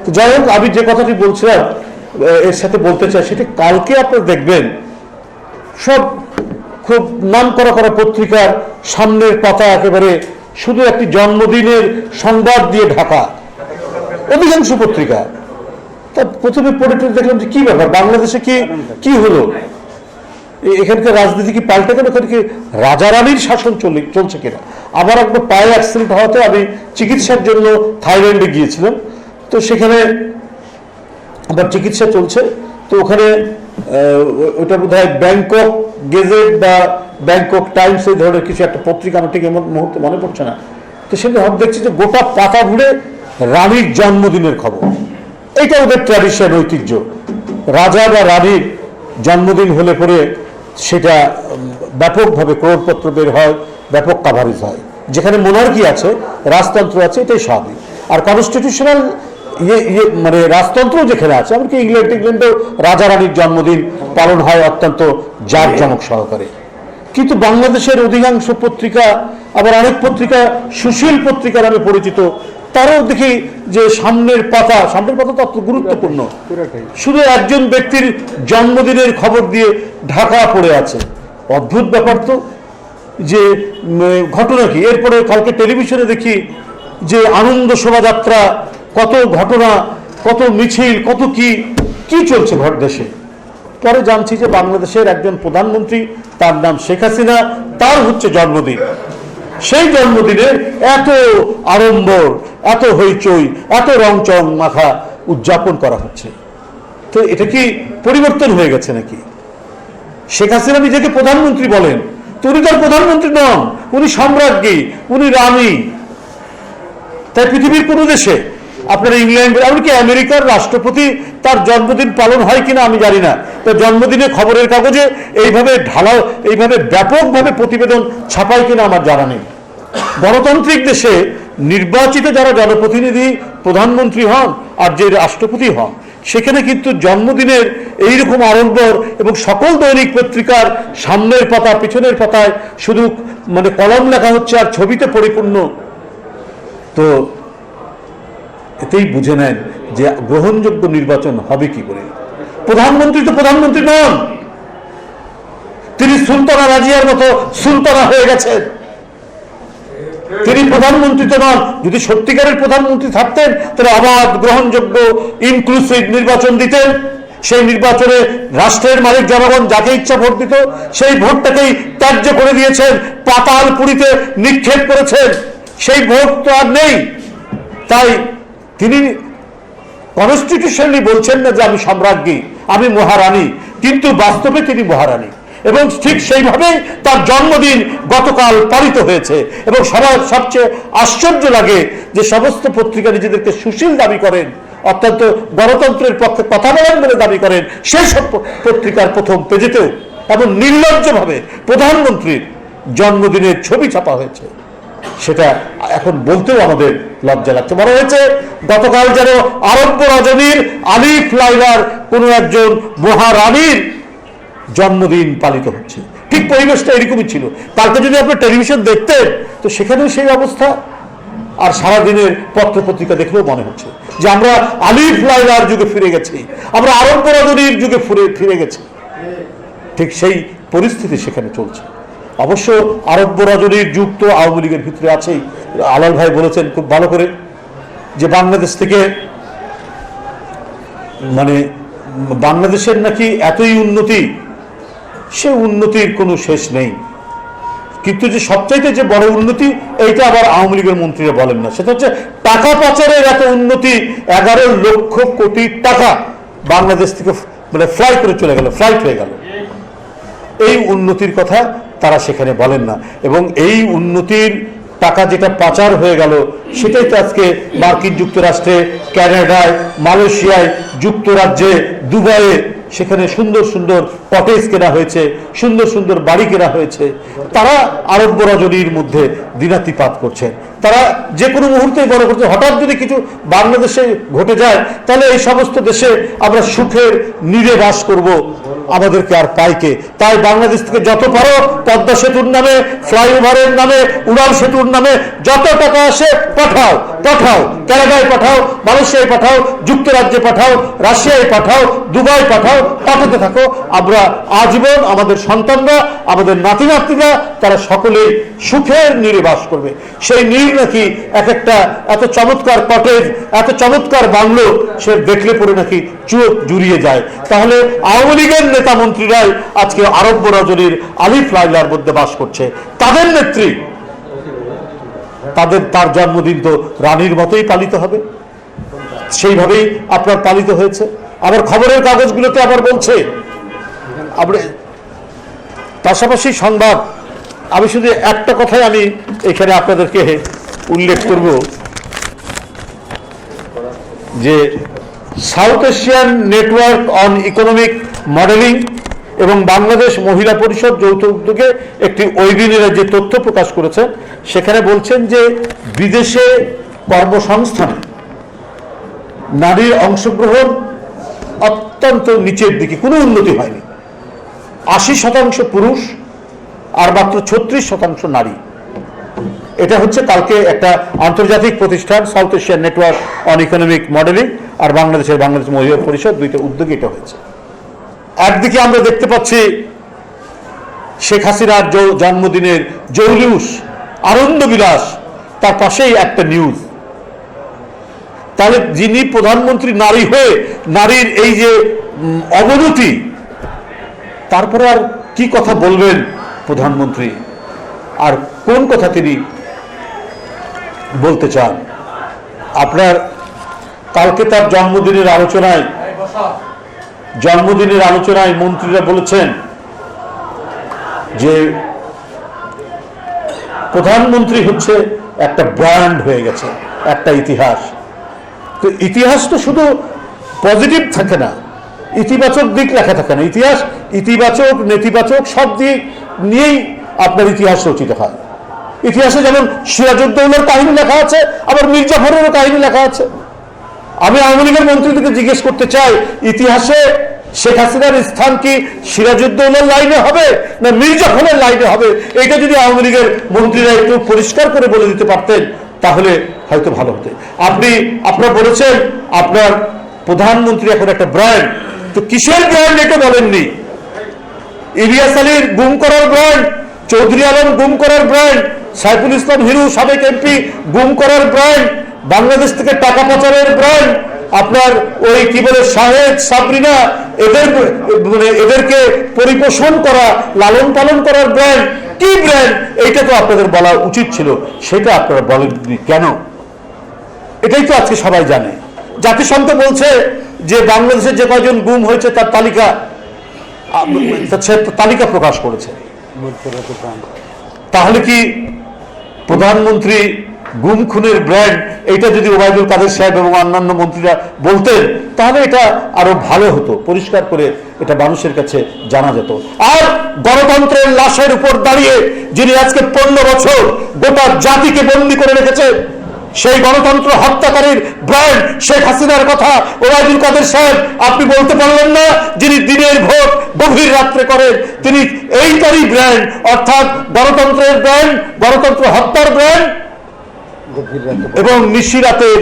তো যাই হোক, আমি যে কথাটি বলছিলাম এর সাথে বলতে চাই, সেটি কালকে আপনারা দেখবেন সব খুব নাম করা পত্রিকার সামনের পাতা একেবারে শুধু একটি জন্মদিনের সংবাদ দিয়ে ঢাকা, অধিকাংশ পত্রিকা। তা প্রথমে পড়ে দেখলাম যে কি ব্যাপার, বাংলাদেশে কি হলো, এখানকার রাজনীতি কি পাল্টে গেল, এখানে কি রাজারানীর শাসন চলছে কিনা। আবার একবার পায়ে অ্যাক্সিডেন্ট হওয়াতে আমি চিকিৎসার জন্য থাইল্যান্ডে গিয়েছিলাম, তো সেখানে আবার চিকিৎসা চলছে। তো ওখানে ওটা বোধ হয় ব্যাংকক গেজেট বা ব্যাংকক টাইমস এই ধরনের কিছু একটা পত্রিকা, আমার ঠিক এই মুহূর্তে মনে পড়ছে না। তো সেটা দেখছি যে গোটা পাতা ঘুরে রানীর জন্মদিনের খবর। এইটা ওদের ট্র্যাডিশন, ঐতিহ্য। রাজা বা রানীর জন্মদিন হলে পরে সেটা ব্যাপকভাবে ক্রোড়পত্র বের হয়, ব্যাপক কাভারেজ হয়। যেখানে মোনার্কি আছে, রাজতন্ত্র আছে, এটাই স্বাভাবিক। আর কনস্টিটিউশনাল মানে রাজতন্ত্র যেখানে আছে, এমনকি ইংল্যান্ডেও রাজা রানীর জন্মদিন পালন হয় অত্যন্ত জাঁকজমক সহকারে। কিন্তু বাংলাদেশের অধিকাংশ পত্রিকা, আবার অনেক পত্রিকা সুশীল পত্রিকা নামে পরিচিত, তারাও দেখি যে সামনের পাতা তো অত গুরুত্বপূর্ণ, শুধু একজন ব্যক্তির জন্মদিনের খবর দিয়ে ঢাকা পড়ে আছে। অদ্ভুত ব্যাপার তো, যে ঘটনা কি। এরপরে কালকে টেলিভিশনে দেখি যে আনন্দ শোভাযাত্রা, কত ঘটনা, কত মিছিল, কত কি চলছে দেশে। পরে জানছি যে বাংলাদেশের একজন প্রধানমন্ত্রী, তার নাম শেখ হাসিনা, তার হচ্ছে জন্মদিন। সেই জন্মদিনে এত আড়ম্বর, এত হইচই, এত রংচং মাখা উদযাপন করা হচ্ছে। তো এটা কি পরিবর্তন হয়ে গেছে নাকি? শেখ হাসিনা নিজেকে প্রধানমন্ত্রী বলেন, তো উনি তার প্রধানমন্ত্রী নন, উনি সম্রাজ্ঞী, উনি রানী। তাই পৃথিবীর কোন দেশে, আপনার ইংল্যান্ড, এমনকি আমেরিকার রাষ্ট্রপতি, তার জন্মদিন পালন হয় কিনা আমি জানি না, তো জন্মদিনে খবরের কাগজে এইভাবে ব্যাপকভাবে প্রতিবেদন ছাপায় কিনা আমার জানা নেই। গণতান্ত্রিক দেশে নির্বাচিত যারা জনপ্রতিনিধি প্রধানমন্ত্রী হন আর যে রাষ্ট্রপতি হন, সেখানে কিন্তু জন্মদিনের এইরকম আড়ম্বর, এবং সকল দৈনিক পত্রিকার সামনের পাতা পিছনের পাতায় শুধু মানে কলম লেখা হচ্ছে আর ছবিতে পরিপূর্ণ। তো এতেই বুঝে নেন যে গ্রহণযোগ্য নির্বাচন হবে কি করে। প্রধানমন্ত্রী তো প্রধানমন্ত্রী নন, তিনি সুলতানা রাজিয়ার মতো সুলতানা হয়ে গেছেন। তিনি প্রধানমন্ত্রী তো নন। যদি সত্যিকারের প্রধানমন্ত্রী থাকতেন তাহলে অবাধ, গ্রহণযোগ্য, ইনক্লুসিভ নির্বাচন দিতেন। সেই নির্বাচনে রাষ্ট্রের মালিক জনগণ যাকে ইচ্ছা ভোট দিত, সেই ভোটটাকেই ত্যায্য করে দিয়েছেন, পাতাল পুরীতে নিক্ষেপ করেছেন। সেই ভোট তো আর নেই। তাই তিনি কনস্টিটিউশনালি বলছেন না যে আমি সম্রাজ্ঞী, আমি মহারানী, কিন্তু বাস্তবে তিনি মহারানী। এবং ঠিক সেইভাবেই তার জন্মদিন গতকাল পালিত হয়েছে। এবং সবার সবচেয়ে আশ্চর্য লাগে যে সমস্ত পত্রিকা নিজেদেরকে সুশীল দাবি করেন, অত্যন্ত গণতন্ত্রের পক্ষে কথা বলেন বলে দাবি করেন, সেই সব পত্রিকার প্রথম পেজেতেও এমন নির্লজ্জভাবে প্রধানমন্ত্রীর জন্মদিনের ছবি ছাপা হয়েছে। সেটা এখন বলতেও আমাদের লজ্জা লাগছে। মনে হয়েছে গতকাল যেন আরব্য রজনীর আলিফ লাইলার কোনো একজন মহারানীর জন্মদিন পালিত হচ্ছে। ঠিক পরিবেশটা এরকমই ছিল। কালকে যদি আপনি টেলিভিশন দেখতেন, তো সেখানেও সেই অবস্থা। আর সারাদিনের পত্রপত্রিকা দেখলেও মনে হচ্ছে যে আমরা আলিফ লাইলার যুগে ফিরে গেছি, আমরা আরব্য রজনীর যুগে ফিরে গেছি। ঠিক সেই পরিস্থিতি সেখানে চলছে। অবশ্য আরব্য রজনীর যুগ তো আওয়ামী লীগের ভিতরে আছেই। আলাল ভাই বলেছেন খুব ভালো করে যে বাংলাদেশ থেকে, মানে বাংলাদেশের নাকি এতই উন্নতি, সে উন্নতির কোনো শেষ নেই। কিন্তু যে সবচাইতে যে বড় উন্নতি, এইটা আবার আওয়ামী লীগের মন্ত্রীরা বলেন না। সেটা হচ্ছে টাকা পাচারের এত উন্নতি, 11 লক্ষ কোটি টাকা বাংলাদেশ থেকে মানে ফ্লাইট হয়ে গেল। এই উন্নতির কথা তারা সেখানে বলেন না। এবং এই উন্নতির টাকা যেটা পাচার হয়ে গেল, সেটাই তো আজকে মার্কিন যুক্তরাষ্ট্রে, কানাডায়, মালয়েশিয়ায়, যুক্তরাজ্যে, দুবাইয়ে, সেখানে সুন্দর সুন্দর কটেজ কেনা হয়েছে, সুন্দর সুন্দর বাড়ি কেনা হয়েছে। তারা আরব্য রজনীর মধ্যে দিনাতিপাত করছেন। তারা যে কোনো মুহূর্তেই মনে করছে হঠাৎ যদি কিছু বাংলাদেশে ঘটে যায়, তাহলে এই সমস্ত দেশে আমরা সুখের নীড়ে বাস করব, আমাদেরকে আর পাইকে। তাই বাংলাদেশ থেকে যত পারো পদ্মা সেতুর নামে, ফ্লাইওভারের নামে, উড়ান সেতুর নামে যত টাকা আসে পাঠাও পাঠাও, কানাডায় পাঠাও, মালয়েশিয়ায় পাঠাও, যুক্তরাজ্যে পাঠাও, রাশিয়ায় পাঠাও, দুবাই পাঠাও, পাঠাতে থাকো। আমরা আজীবন আমাদের সন্তানরা, আমাদের নাতি নাতনিরা তারা সকলেই সুখের নীড়ে বাস করবে। সেই নীড় নাকি এক একটা এত চমৎকার কটেজ, এত চমৎকার বাংলো, সে দেখলে পরে নাকি চোখ জুড়িয়ে যায়। তাহলে আওয়ামী লীগের নেতা মন্ত্রীরাই আজকে আরব্য রজনীর আলিফ লাইলার মধ্যে বাস করছে। তাদের নেত্রী, তার জন্মদিন তো রানীর মতোই পালিত হবে, সেইভাবেই আপনার পালিত হয়েছে। আবার খবরের কাগজগুলোতে আবার বলছে। পাশাপাশি সংবাদ, আমি শুধু একটা কথাই আমি এখানে আপনাদেরকে উল্লেখ করব যে south Asian network on economic modelling এবং বাংলাদেশ মহিলা পরিষদ যৌথ উদ্যোগে একটি ওয়েবিনারে যে তথ্য প্রকাশ করেছেন, সেখানে বলছেন যে বিদেশে কর্মসংস্থানে নারীর অংশগ্রহণ অত্যন্ত নিচের দিকে, কোনো উন্নতি হয়নি। 80% পুরুষ আর মাত্র 36% নারী। এটা হচ্ছে কালকে একটা আন্তর্জাতিক প্রতিষ্ঠান South Asian network on economic modelling আর বাংলাদেশ মহিলা পরিষদ দুইটা উদ্যোগে এটা হয়েছে। একদিকে আমরা দেখতে পাচ্ছি শেখ হাসিনার জন্মদিনের জৌলুস, আনন্দ বিলাস, তার পাশেই একটা নিউজ। তাহলে যিনি প্রধানমন্ত্রী নারী হয়ে নারীর এই যে অবনতি, তারপরে আর কি কথা বলবেন প্রধানমন্ত্রী, আর কোন কথা তিনি বলতে চান? আপনার কালকে তার জন্মদিনের আলোচনায় মন্ত্রীরা বলেছেন যে প্রধানমন্ত্রী হচ্ছে একটা ব্র্যান্ড হয়ে গেছে, একটা ইতিহাস। তো ইতিহাস তো শুধু পজিটিভ থাকে না, ইতিবাচক দিক লেখা থাকে না। ইতিহাস ইতিবাচক, নেতিবাচক সব দিক নিয়েই আপনার ইতিহাস রচিত হয়। ইতিহাসে যেমন সিরাজউদ্দৌলার কাহিনী লেখা আছে, আবার মীর জাফরেরও কাহিনী লেখা আছে। আমি আওয়ামী লীগের মন্ত্রীদেরকে জিজ্ঞেস করতে চাই, ইতিহাসে শেখ হাসিনার স্থান কি সিরাজউদ্দৌলার লাইনে হবে না মীর জাফরের লাইনে হবে? এটা যদি আওয়ামী লীগের মন্ত্রীরা একটু পরিষ্কার করে বলে দিতে পারতেন তাহলে হয়তো ভালো হতো। আপনারা বলেছেন আপনার প্রধানমন্ত্রী এখন একটা ব্র্যান্ড, তো কিসের ব্র্যান্ড এটা বলেননি? ইলিয়াস আলীর গুম করার ব্র্যান্ড, চৌধুরী আলম গুম করার ব্র্যান্ড, সাইফুল ইসলাম হিরু সাবেক এমপি গুম করার ব্র্যান্ড, বাংলাদেশ থেকে টাকা পাচারের ব্র্যান্ড, আপনার ওই কি বলে শাহেদ সাবরিনা, এদেরকে পরিপোষণ করা, লালন পালন করার ব্র্যান্ড। কি ব্র্যান্ড? এইটা তো আপনাদের বলা উচিত ছিল, সেটা আপনারা বলেননি কেন? এটাই তো আজকে সবাই জানে। জাতিসংঘ বলছে যে বাংলাদেশে যে কয়জন গুম হয়েছে তার তালিকা প্রকাশ করেছে। তাহলে কি প্রধানমন্ত্রী গুম খুনের ব্র্যান্ড, এইটা যদি ওবায়দুল কাদের সাহেব এবং অন্যান্য মন্ত্রীরা বলতেন তাহলে এটা আরো ভালো হতো, পরিষ্কার করে এটা মানুষের কাছে জানা যেত। আর গণতন্ত্রের লাশের উপর দাঁড়িয়ে যিনি আজকে 15 বছর গোটা জাতিকে বন্দী করে রেখেছে, সেই গণতন্ত্র হত্যাকারীর ব্র্যান্ড শেখ হাসিনার কথা ওবায়দুল কাদের সাহেব আপনি বলতে পারলেন না? যিনি দিনের ভোট গভীর রাত্রে করেন, তিনি এইটারই ব্র্যান্ড, অর্থাৎ গণতন্ত্রের ব্র্যান্ড, গণতন্ত্র হত্যার ব্র্যান্ড এবং নিশিরাতের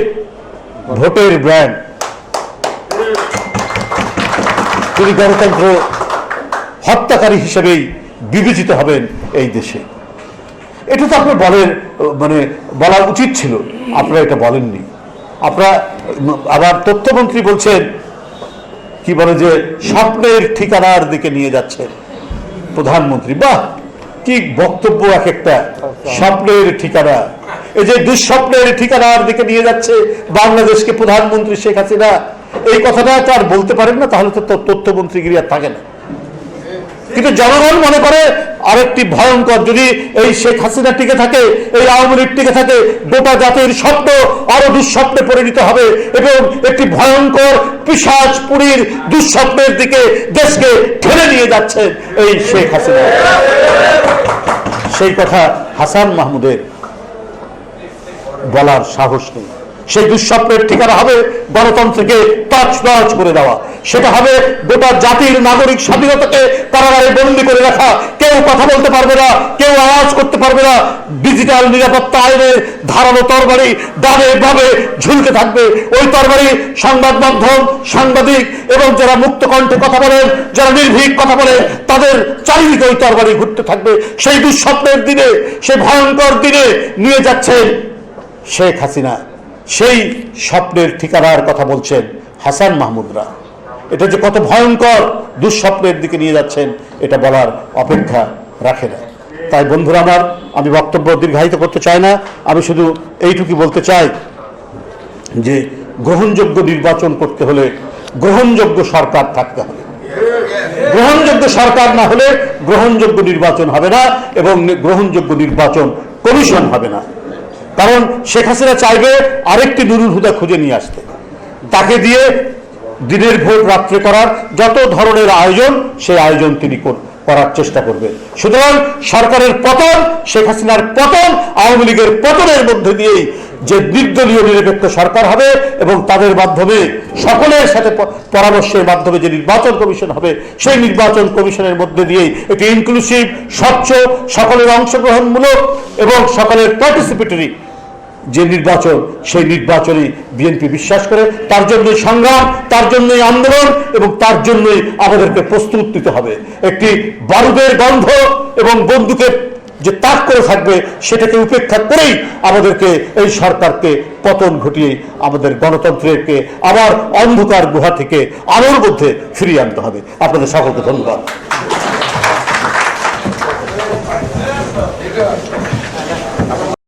ভোটের ব্র্যান্ড। তিনি গণতন্ত্র হত্যাকারী হিসেবেই বিবেচিত হবেন এই দেশে। এটা তো আপনি বলা উচিত ছিল, আপনারা এটা বলেননি। আপনারা আবার তথ্যমন্ত্রী বলছেন কি বলে যে স্বপ্নের ঠিকানার দিকে নিয়ে যাচ্ছেন প্রধানমন্ত্রী। বাহ, কি বক্তব্য এক একটা! স্বপ্নের ঠিকানা, এই যে দুঃস্বপ্নের ঠিকানার দিকে নিয়ে যাচ্ছে বাংলাদেশকে প্রধানমন্ত্রী শেখ হাসিনা, এই কথাটা তো আর বলতে পারেন না, তাহলে তো তথ্যমন্ত্রীগিরি আর থাকে না। কিন্তু জনগণ মনে করে আরেকটি ভয়ঙ্কর, যদি এই শেখ হাসিনা টিকে থাকে, এই আওয়ামী লীগ টিকে থাকে, গোটা জাতির স্বপ্ন আরো দুঃস্বপ্নে পরিণত হবে এবং একটি ভয়ঙ্কর পিশাচপুরীর দুঃস্বপ্নের দিকে দেশকে ঠেলে নিয়ে যাচ্ছেন এই শেখ হাসিনা। সেই কথা হাসান মাহমুদের বলার সাহস নেই। সেই দুঃস্বপ্নের ঠিকানা হবে গণতন্ত্রকে তছনছ করে দেওয়া। সেটা হবে গোটা জাতির নাগরিক স্বাধীনতাকে কারাগারে বন্দী করে রাখা। কেউ কথা বলতে পারবে না, কেউ আওয়াজ করতে পারবে না। ডিজিটাল নিরাপত্তা আইনের ধারালো তরবারি ডানে বামে ঝুলতে থাকবে। ওই তরবারি সংবাদ মাধ্যম, সাংবাদিক এবং যারা মুক্ত কণ্ঠে কথা বলেন, যারা নির্ভীক কথা বলেন, তাদের চারিদিকে ওই তরবারি ঘুরতে থাকবে। সেই দুঃস্বপ্নের দিনে, সেই ভয়ঙ্কর দিনে নিয়ে যাচ্ছেন শেখ হাসিনা। সেই স্বপ্নের ঠিকানার কথা বলছেন হাসান মাহমুদরা। এটা যে কত ভয়ঙ্কর দুঃস্বপ্নের দিকে নিয়ে যাচ্ছেন এটা বলার অপেক্ষা রাখে না। তাই বন্ধুরা আমার, আমি বক্তব্য দীর্ঘায়িত করতে চাই না। আমি শুধু এইটুকু বলতে চাই যে গ্রহণযোগ্য নির্বাচন করতে হলে গ্রহণযোগ্য সরকার থাকতে হবে। গ্রহণযোগ্য সরকার না হলে গ্রহণযোগ্য নির্বাচন হবে না এবং গ্রহণযোগ্য নির্বাচন কমিশন হবে না। কারণ শেখ হাসিনা চাইবে আরেকটি নুরুল হুদা খুঁজে নিয়ে আসতে, তাকে দিয়ে দিনের ভোট রাত্রে করার যত ধরনের আয়োজন, সেই আয়োজন তিনি করার চেষ্টা করবে। সুতরাং সরকারের পতন, শেখ হাসিনার পতন, আওয়ামী লীগের পতনের মধ্যে দিয়েই যে নির্দলীয় নিরপেক্ষ সরকার হবে এবং তাদের মাধ্যমে সকলের সাথে পরামর্শের মাধ্যমে যে নির্বাচন কমিশন হবে, সেই নির্বাচন কমিশনের মধ্যে দিয়েই একটি ইনক্লুসিভ, স্বচ্ছ, সকলের অংশগ্রহণমূলক এবং সকলের পার্টিসিপেটরি যে নির্বাচন, সেই নির্বাচনে বিএনপি বিশ্বাস করে। তার জন্যই সংগ্রাম, তার জন্যই আন্দোলন এবং তার জন্যই আমাদেরকে প্রস্তুত নিতে হবে। একটি বারুদের গন্ধ এবং বন্দুকের যে তাক করে থাকবে, সেটাকে উপেক্ষা করেই আমাদেরকে এই সরকারকে পতন ঘটিয়ে আমাদের গণতন্ত্রকে আবার অন্ধকার গুহা থেকে আলোর মধ্যে ফিরিয়ে আনতে হবে। আপনাদের সকলকে ধন্যবাদ।